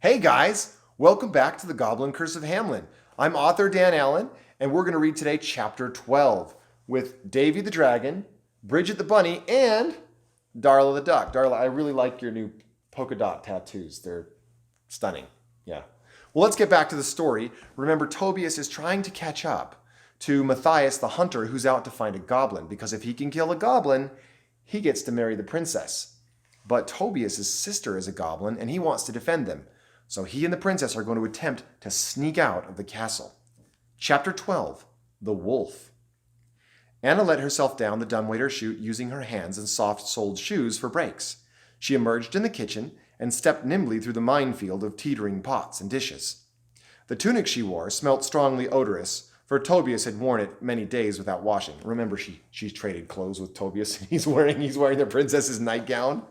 Hey guys, welcome back to the Goblin Curse of Hamlin. I'm author Dan Allen, and we're going to read today chapter 12 with Davy the Dragon, Bridget the Bunny, and Darla the Duck. Darla, I really like your new polka dot tattoos. They're stunning. Yeah. Well, let's get back to the story. Remember, Tobias is trying to catch up to Matthias the hunter who's out to find a goblin, because if he can kill a goblin, he gets to marry the princess. But Tobias' sister is a goblin, and he wants to defend them. So he and the princess are going to attempt to sneak out of the castle. Chapter 12, The Wolf. Anna let herself down the dumbwaiter chute using her hands and soft-soled shoes for brakes. She emerged in the kitchen and stepped nimbly through the minefield of teetering pots and dishes. The tunic she wore smelt strongly odorous, for Tobias had worn it many days without washing. Remember, she's traded clothes with Tobias, and he's wearing the princess's nightgown.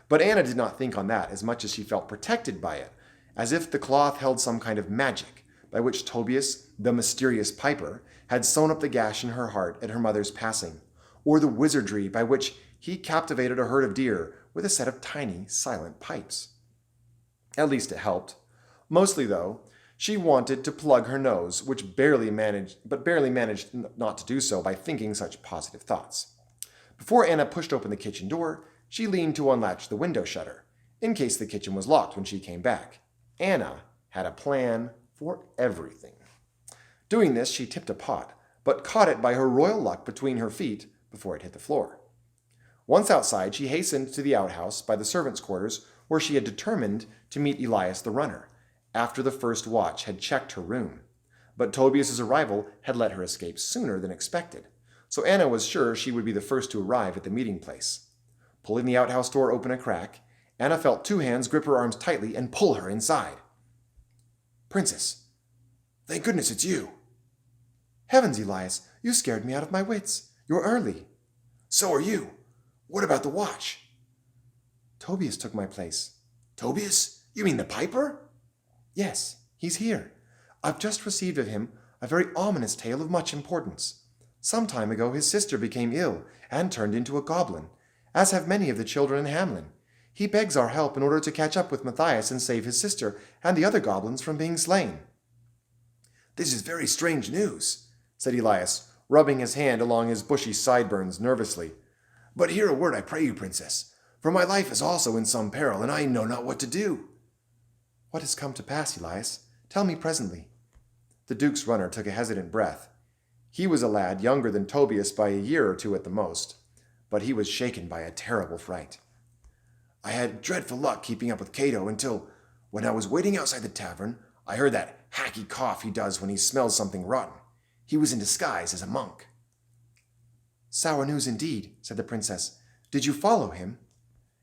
But Anna did not think on that as much as she felt protected by it, as if the cloth held some kind of magic by which Tobias, the mysterious piper, had sewn up the gash in her heart at her mother's passing, or the wizardry by which he captivated a herd of deer with a set of tiny, silent pipes. At least it helped. Mostly, though, she wanted to plug her nose, which barely managed not to do so by thinking such positive thoughts. Before Anna pushed open the kitchen door, she leaned to unlatch the window shutter, in case the kitchen was locked when she came back. Anna had a plan for everything. Doing this, she tipped a pot, but caught it by her royal luck between her feet before it hit the floor. Once outside, she hastened to the outhouse by the servants' quarters, where she had determined to meet Elias the runner, after the first watch had checked her room. But Tobias's arrival had let her escape sooner than expected, so Anna was sure she would be the first to arrive at the meeting place. Pulling the outhouse door open a crack, Anna felt two hands grip her arms tightly and pull her inside. "Princess, thank goodness it's you." "Heavens, Elias, you scared me out of my wits. You're early." "So are you. What about the watch?" "Tobias took my place." "Tobias? You mean the piper?" "Yes, he's here. I've just received of him a very ominous tale of much importance. Some time ago his sister became ill and turned into a goblin, as have many of the children in Hamlin. He begs our help in order to catch up with Matthias and save his sister and the other goblins from being slain." "This is very strange news," said Elias, rubbing his hand along his bushy sideburns nervously. "But hear a word, I pray you, princess, for my life is also in some peril, and I know not what to do." "What has come to pass, Elias? Tell me presently." The Duke's runner took a hesitant breath. He was a lad younger than Tobias by a year or two at the most, but he was shaken by a terrible fright. "I had dreadful luck keeping up with Cato until, when I was waiting outside the tavern, I heard that hacky cough he does when he smells something rotten. He was in disguise as a monk." "Sour news indeed," said the princess. "Did you follow him?"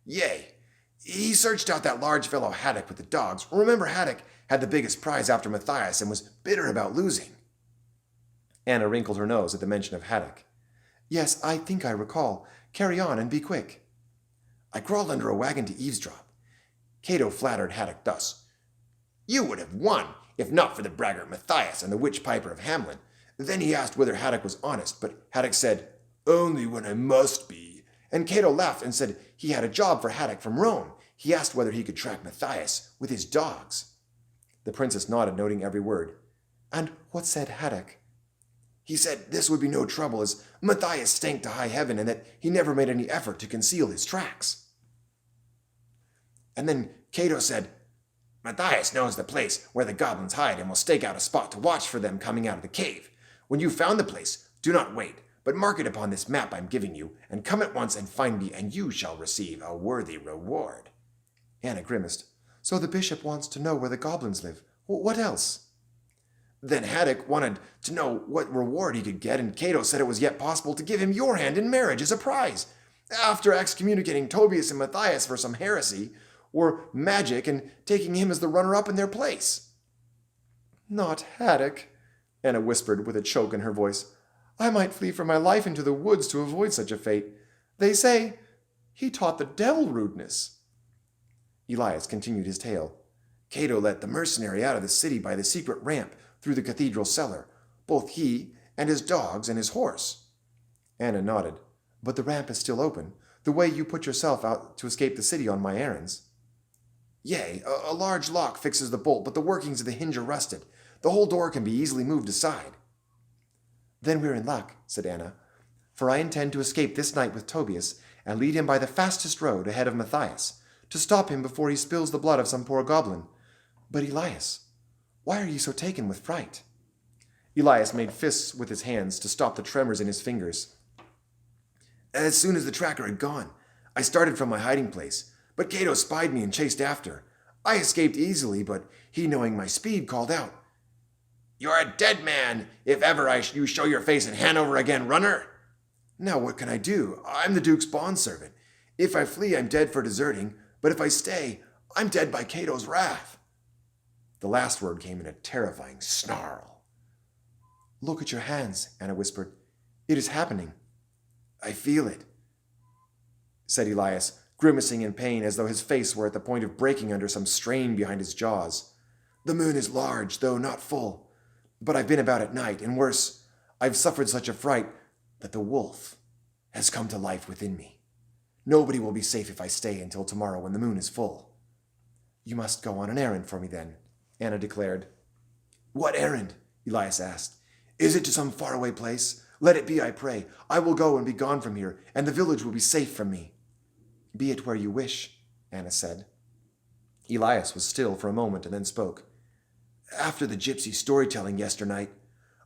"Yea. He searched out that large fellow Haddock with the dogs. Remember, Haddock had the biggest prize after Matthias and was bitter about losing." Anna wrinkled her nose at the mention of Haddock. "Yes, I think I recall. Carry on and be quick." "I crawled under a wagon to eavesdrop. Cato flattered Haddock thus: 'You would have won, if not for the braggart Matthias and the witch piper of Hamlin.' Then he asked whether Haddock was honest, but Haddock said, 'Only when I must be.' And Cato laughed and said he had a job for Haddock from Rome. He asked whether he could track Matthias with his dogs." The princess nodded, noting every word. "And what said Haddock?" "He said this would be no trouble, as Matthias stank to high heaven, and that he never made any effort to conceal his tracks." "And then Cato said, 'Matthias knows the place where the goblins hide and will stake out a spot to watch for them coming out of the cave. When you've found the place, do not wait, but mark it upon this map I'm giving you, and come at once and find me, and you shall receive a worthy reward.'" Anna grimaced. "So the bishop wants to know where the goblins live. What else?" "Then Haddock wanted to know what reward he could get, and Cato said it was yet possible to give him your hand in marriage as a prize, after excommunicating Tobias and Matthias for some heresy, or magic, and taking him as the runner-up in their place." "Not Haddock," Anna whispered with a choke in her voice. "I might flee for my life into the woods to avoid such a fate. They say he taught the devil rudeness." Elias continued his tale. "Cato let the mercenary out of the city by the secret ramp through the cathedral cellar, both he and his dogs and his horse." Anna nodded. "But the ramp is still open, the way you put yourself out to escape the city on my errands." Yea, a large lock fixes the bolt, but the workings of the hinge are rusted. The whole door can be easily moved aside. Then we're in luck, said Anna, for I intend to escape this night with Tobias and lead him by the fastest road ahead of Matthias, to stop him before he spills the blood of some poor goblin. But Elias, why are you so taken with fright? Elias made fists with his hands to stop the tremors in his fingers. As soon as the tracker had gone, I started from my hiding place, but Cato spied me and chased after. I escaped easily, but he, knowing my speed, called out, "You're a dead man, if ever you show your face in Hanover again, runner!" Now what can I do? I'm the Duke's bondservant. If I flee, I'm dead for deserting, but if I stay, I'm dead by Cato's wrath. The last word came in a terrifying snarl. Look at your hands, Anna whispered. It is happening. I feel it, said Elias, grimacing in pain as though his face were at the point of breaking under some strain behind his jaws. The moon is large, though not full. But I've been about at night, and worse, I've suffered such a fright that the wolf has come to life within me. Nobody will be safe if I stay until tomorrow when the moon is full. You must go on an errand for me then, Anna declared. What errand? Elias asked. Is it to some faraway place? Let it be, I pray. I will go and be gone from here, and the village will be safe from me. Be it where you wish, Anna said. Elias was still for a moment and then spoke. After the gypsy storytelling yesternight,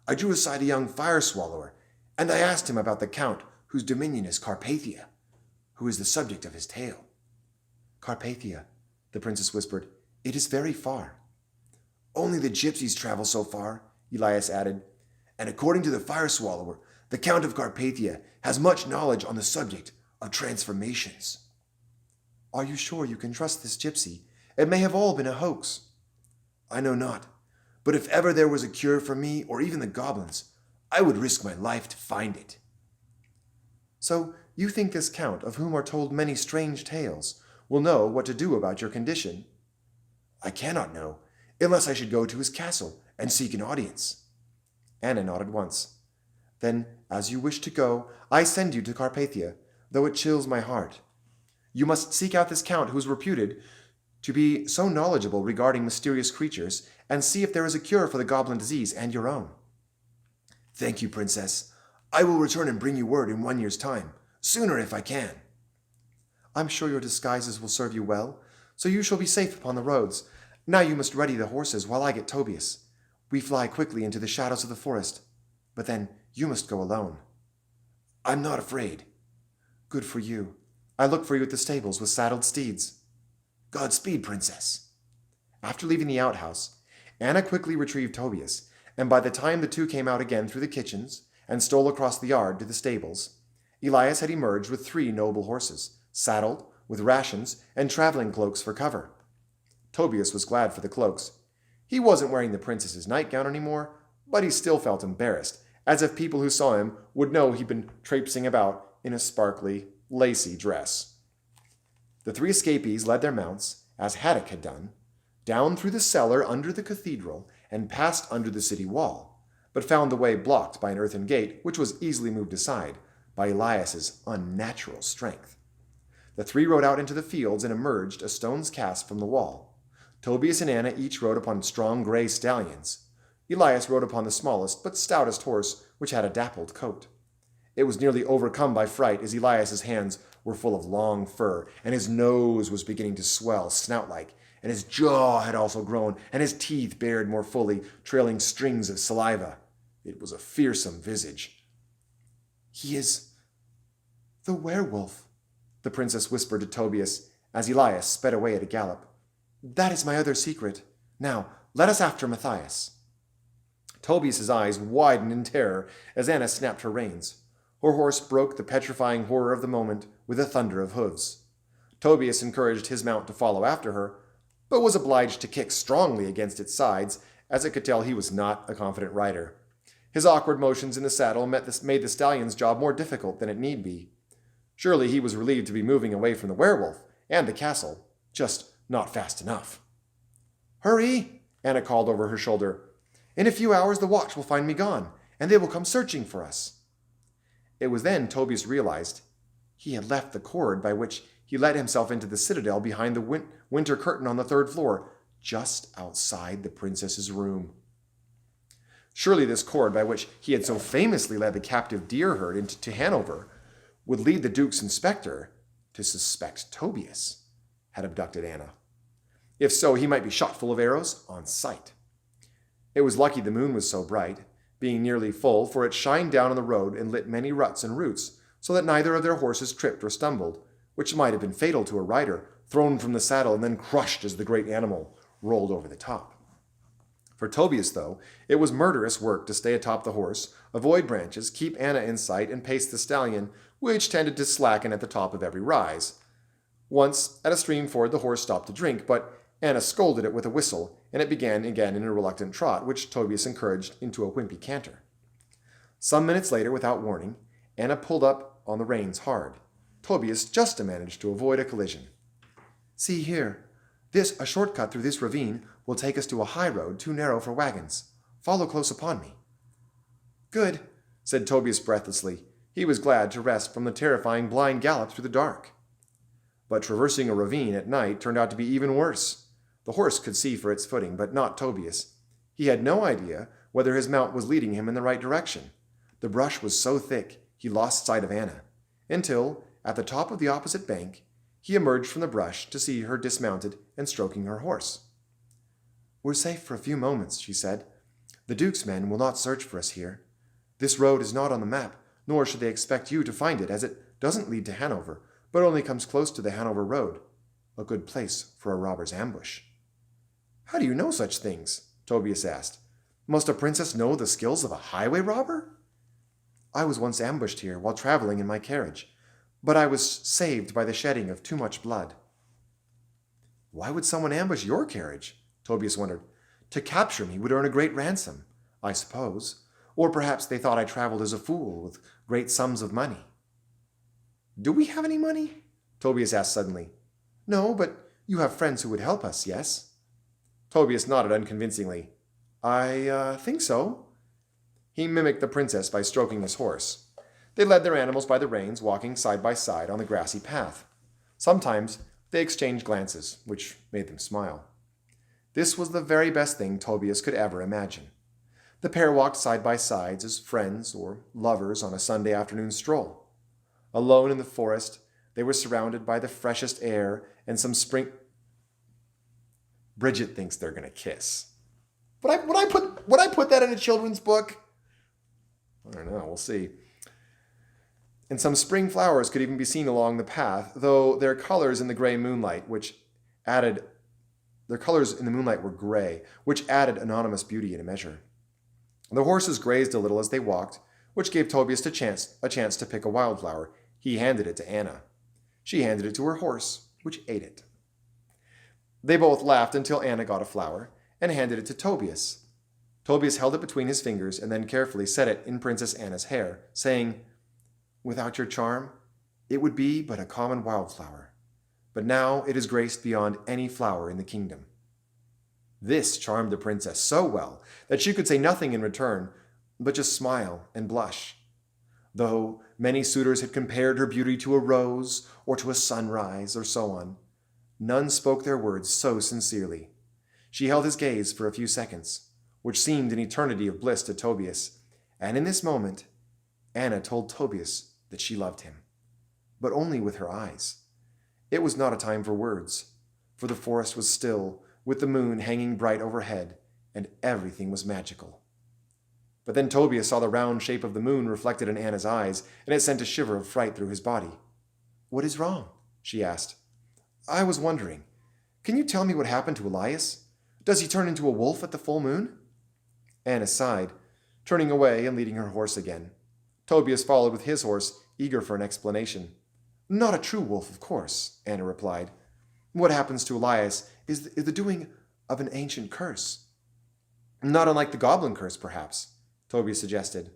I drew aside a young fire swallower, and I asked him about the count whose dominion is Carpathia, who is the subject of his tale. Carpathia, the princess whispered. It is very far. Only the gypsies travel so far, Elias added, and according to the fire swallower, the Count of Carpathia has much knowledge on the subject of transformations. Are you sure you can trust this gypsy? It may have all been a hoax. I know not, but if ever there was a cure for me or even the goblins, I would risk my life to find it. So you think this count, of whom are told many strange tales, will know what to do about your condition? I cannot know, unless I should go to his castle and seek an audience. Anna nodded once. Then, as you wish to go, I send you to Carpathia, though it chills my heart. You must seek out this count who is reputed to be so knowledgeable regarding mysterious creatures, and see if there is a cure for the goblin disease and your own. Thank you, Princess. I will return and bring you word in 1 year's time, sooner if I can. I'm sure your disguises will serve you well, so you shall be safe upon the roads. Now you must ready the horses while I get Tobias. We fly quickly into the shadows of the forest, but then you must go alone. I'm not afraid. Good for you. I look for you at the stables with saddled steeds. Godspeed, Princess. After leaving the outhouse, Anna quickly retrieved Tobias, and by the time the two came out again through the kitchens and stole across the yard to the stables, Elias had emerged with 3 noble horses, saddled, with rations and traveling cloaks for cover. Tobias was glad for the cloaks. He wasn't wearing the princess's nightgown anymore, but he still felt embarrassed, as if people who saw him would know he'd been traipsing about in a sparkly, lacy dress. The 3 escapees led their mounts, as Haddock had done, down through the cellar under the cathedral and passed under the city wall, but found the way blocked by an earthen gate which was easily moved aside by Elias's unnatural strength. The 3 rode out into the fields and emerged a stone's cast from the wall. Tobias and Anna each rode upon strong gray stallions. Elias rode upon the smallest but stoutest horse, which had a dappled coat. It was nearly overcome by fright, as Elias's hands were full of long fur, and his nose was beginning to swell snout-like, and his jaw had also grown, and his teeth bared more fully, trailing strings of saliva. It was a fearsome visage. He is the werewolf, the princess whispered to Tobias, as Elias sped away at a gallop. That is my other secret. Now, let us after Matthias. Tobias's eyes widened in terror as Anna snapped her reins. Her horse broke the petrifying horror of the moment with a thunder of hoofs. Tobias encouraged his mount to follow after her, but was obliged to kick strongly against its sides, as it could tell he was not a confident rider. His awkward motions in the saddle made the stallion's job more difficult than it need be. Surely he was relieved to be moving away from the werewolf and the castle, just not fast enough. Hurry, Anna called over her shoulder. In a few hours the watch will find me gone, and they will come searching for us. It was then Tobias realized he had left the cord by which he let himself into the citadel behind the winter curtain on the third floor, just outside the princess's room. Surely this cord by which he had so famously led the captive deer herd into Hanover would lead the Duke's inspector to suspect Tobias had abducted Anna. If so, he might be shot full of arrows on sight. It was lucky the moon was so bright, being nearly full, for it shined down on the road and lit many ruts and roots, so that neither of their horses tripped or stumbled, which might have been fatal to a rider thrown from the saddle and then crushed as the great animal rolled over the top. For Tobias, though, it was murderous work to stay atop the horse, avoid branches, keep Anna in sight, and pace the stallion, which tended to slacken at the top of every rise. Once, at a stream ford, the horse stopped to drink, but Anna scolded it with a whistle, and it began again in a reluctant trot, which Tobias encouraged into a wimpy canter. Some minutes later, without warning, Anna pulled up on the reins hard. Tobias just managed to avoid a collision. "See here. A shortcut through this ravine will take us to a high road too narrow for wagons. Follow close upon me." "Good," said Tobias breathlessly. He was glad to rest from the terrifying blind gallop through the dark. But traversing a ravine at night turned out to be even worse. The horse could see for its footing, but not Tobias. He had no idea whether his mount was leading him in the right direction. The brush was so thick he lost sight of Anna, until, at the top of the opposite bank, he emerged from the brush to see her dismounted and stroking her horse. "We're safe for a few moments," she said. "The Duke's men will not search for us here. This road is not on the map, nor should they expect you to find it, as it doesn't lead to Hanover, but only comes close to the Hanover road. A good place for a robber's ambush." "How do you know such things?" Tobias asked. "Must a princess know the skills of a highway robber?" "I was once ambushed here while traveling in my carriage, but I was saved by the shedding of too much blood." "Why would someone ambush your carriage?" Tobias wondered. "To capture me would earn a great ransom, I suppose. Or perhaps they thought I traveled as a fool with great sums of money." "Do we have any money?" Tobias asked suddenly. "No, but you have friends who would help us, yes?" Tobias nodded unconvincingly. I think so." He mimicked the princess by stroking his horse. They led their animals by the reins, walking side by side on the grassy path. Sometimes they exchanged glances, which made them smile. This was the very best thing Tobias could ever imagine. The pair walked side by side as friends or lovers on a Sunday afternoon stroll. Alone in the forest, they were surrounded by the freshest air and some spring... Bridget thinks they're going to kiss. Would I put that in a children's book? I don't know. We'll see. And some spring flowers could even be seen along the path, though their colors in the moonlight were gray, which added anonymous beauty in a measure. The horses grazed a little as they walked, which gave Tobias a chance to pick a wildflower. He handed it to Anna. She handed it to her horse, which ate it. They both laughed until Anna got a flower and handed it to Tobias. Tobias held it between his fingers and then carefully set it in Princess Anna's hair, saying, "Without your charm, it would be but a common wildflower. But now it is graced beyond any flower in the kingdom." This charmed the princess so well that she could say nothing in return, but just smile and blush. Though many suitors had compared her beauty to a rose or to a sunrise or so on, none spoke their words so sincerely. She held his gaze for a few seconds, which seemed an eternity of bliss to Tobias, and in this moment, Anna told Tobias that she loved him, but only with her eyes. It was not a time for words, for the forest was still, with the moon hanging bright overhead, and everything was magical. But then Tobias saw the round shape of the moon reflected in Anna's eyes, and it sent a shiver of fright through his body. "What is wrong?" she asked. "I was wondering. Can you tell me what happened to Elias? Does he turn into a wolf at the full moon?" Anna sighed, turning away and leading her horse again. Tobias followed with his horse, eager for an explanation. "Not a true wolf, of course," Anna replied. "What happens to Elias is the doing of an ancient curse." "Not unlike the Goblin Curse, perhaps," Tobias suggested.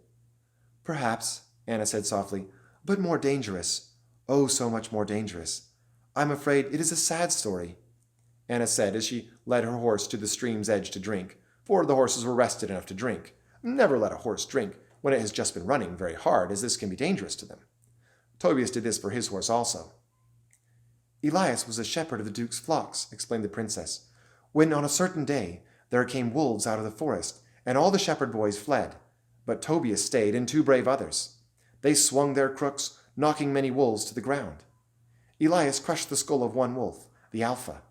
"Perhaps," Anna said softly, "but more dangerous. Oh, so much more dangerous. I'm afraid it is a sad story," Anna said as she led her horse to the stream's edge to drink, for the horses were rested enough to drink. Never let a horse drink when it has just been running very hard, as this can be dangerous to them. Tobias did this for his horse also. Elias was a shepherd of the Duke's flocks, explained the princess, when on a certain day there came wolves out of the forest, and all the shepherd boys fled. But Tobias stayed, and 2 brave others. They swung their crooks, knocking many wolves to the ground. Elias crushed the skull of one wolf, the Alpha.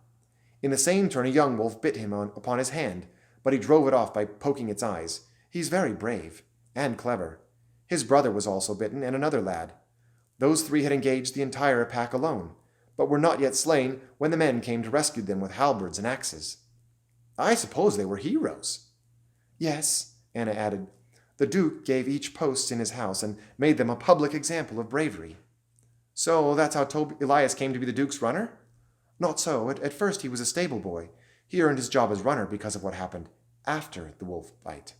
In the same turn a young wolf bit him upon his hand, but he drove it off by poking its eyes. He's very brave and clever. His brother was also bitten, and another lad. Those 3 had engaged the entire pack alone, but were not yet slain when the men came to rescue them with halberds and axes. I suppose they were heroes. Yes, Anna added. The Duke gave each posts in his house and made them a public example of bravery. So that's how Elias came to be the Duke's runner? Not so. At first he was a stable boy. He earned his job as runner because of what happened after the wolf bite.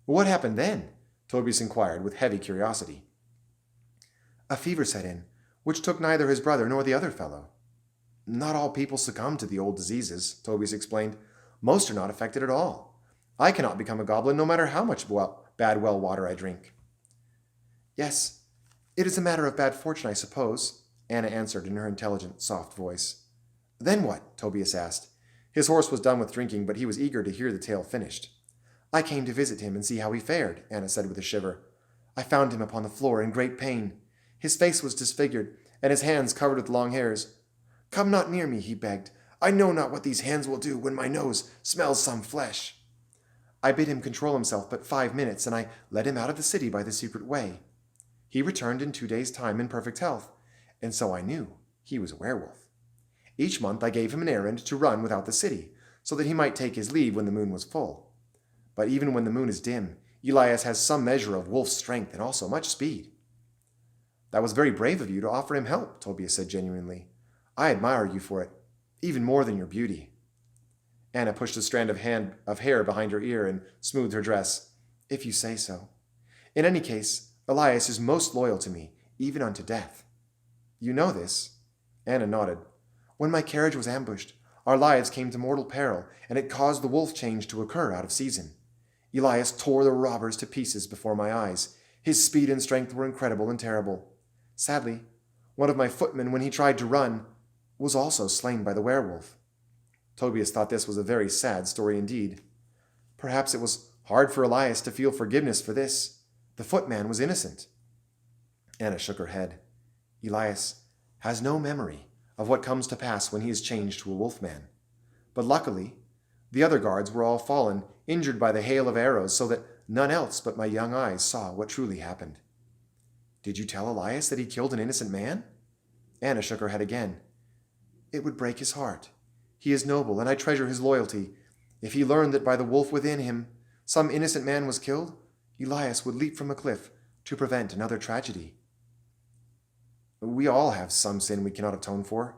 What happened then? Tobias inquired with heavy curiosity. A fever set in, which took neither his brother nor the other fellow. Not all people succumb to the old diseases, Tobias explained. Most are not affected at all. I cannot become a goblin no matter how much bad well water I drink. Yes, it is a matter of bad fortune, I suppose, Anna answered in her intelligent, soft voice. Then what? Tobias asked. His horse was done with drinking, but he was eager to hear the tale finished. I came to visit him and see how he fared, Anna said with a shiver. I found him upon the floor in great pain. His face was disfigured, and his hands covered with long hairs. Come not near me, he begged. I know not what these hands will do when my nose smells some flesh. I bid him control himself but 5 minutes, and I led him out of the city by the secret way. He returned in 2 days' time in perfect health, and so I knew he was a werewolf. Each month I gave him an errand to run without the city, so that he might take his leave when the moon was full. But even when the moon is dim, Elias has some measure of wolf's strength and also much speed. That was very brave of you to offer him help, Tobias said genuinely. I admire you for it, even more than your beauty. Anna pushed a strand of hair behind her ear and smoothed her dress. If you say so. In any case, Elias is most loyal to me, even unto death. You know this? Anna nodded. When my carriage was ambushed, our lives came to mortal peril, and it caused the wolf change to occur out of season. Elias tore the robbers to pieces before my eyes. His speed and strength were incredible and terrible. Sadly, one of my footmen, when he tried to run, was also slain by the werewolf. Tobias thought this was a very sad story indeed. Perhaps it was hard for Elias to feel forgiveness for this. The footman was innocent. Anna shook her head. Elias has no memory of what comes to pass when he is changed to a wolfman. But luckily, the other guards were all fallen, injured by the hail of arrows, so that none else but my young eyes saw what truly happened. Did you tell Elias that he killed an innocent man? Anna shook her head again. It would break his heart. He is noble, and I treasure his loyalty. If he learned that by the wolf within him some innocent man was killed, Elias would leap from a cliff to prevent another tragedy. We all have some sin we cannot atone for,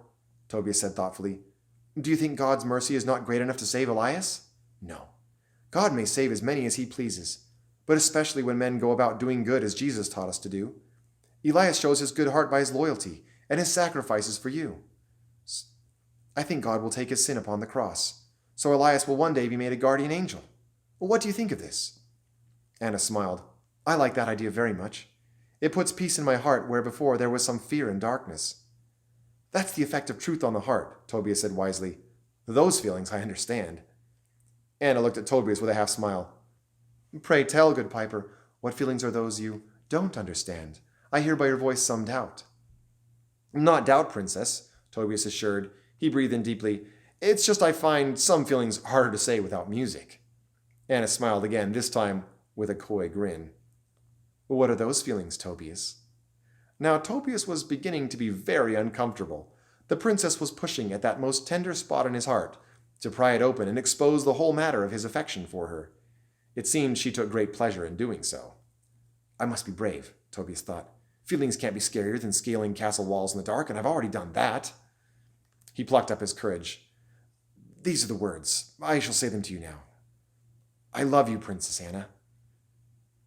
Tobias said thoughtfully. Do you think God's mercy is not great enough to save Elias? No. God may save as many as he pleases, but especially when men go about doing good as Jesus taught us to do. Elias shows his good heart by his loyalty and his sacrifices for you. I think God will take his sin upon the cross, so Elias will one day be made a guardian angel. Well, what do you think of this? Anna smiled. I like that idea very much. It puts peace in my heart where before there was some fear and darkness. That's the effect of truth on the heart, Tobias said wisely. Those feelings I understand. Anna looked at Tobias with a half smile. Pray tell, good piper, what feelings are those you don't understand? I hear by your voice some doubt. Not doubt, princess, Tobias assured. He breathed in deeply. It's just I find some feelings harder to say without music. Anna smiled again, this time with a coy grin. What are those feelings, Tobias? Now Tobias was beginning to be very uncomfortable. The princess was pushing at that most tender spot in his heart to pry it open and expose the whole matter of his affection for her. It seemed she took great pleasure in doing so. I must be brave, Tobias thought. Feelings can't be scarier than scaling castle walls in the dark, and I've already done that. He plucked up his courage. These are the words. I shall say them to you now. I love you, Princess Anna.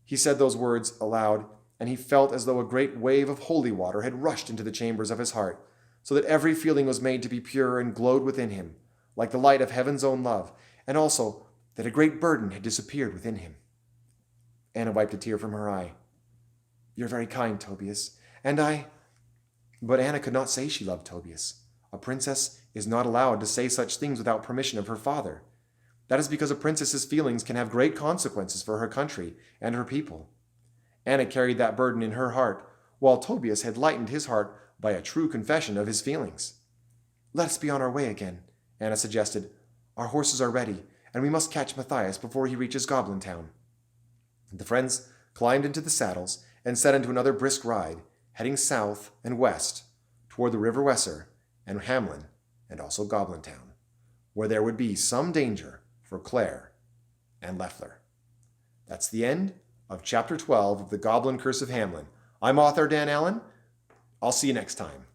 He said those words aloud, and he felt as though a great wave of holy water had rushed into the chambers of his heart, so that every feeling was made to be pure and glowed within him, like the light of heaven's own love, and also that a great burden had disappeared within him. Anna wiped a tear from her eye. You're very kind, Tobias, and I But Anna could not say she loved Tobias. A princess is not allowed to say such things without permission of her father. That is because a princess's feelings can have great consequences for her country and her people. Anna carried that burden in her heart, while Tobias had lightened his heart by a true confession of his feelings. "Let us be on our way again," Anna suggested. "Our horses are ready, and we must catch Matthias before he reaches Goblin Town." The friends climbed into the saddles and set into another brisk ride, heading south and west toward the River Weser and Hamlin, and also Goblin Town, where there would be some danger for Claire and Leffler. That's the end of Chapter 12 of The Goblin Curse of Hamlin. I'm author Dan Allen. I'll see you next time.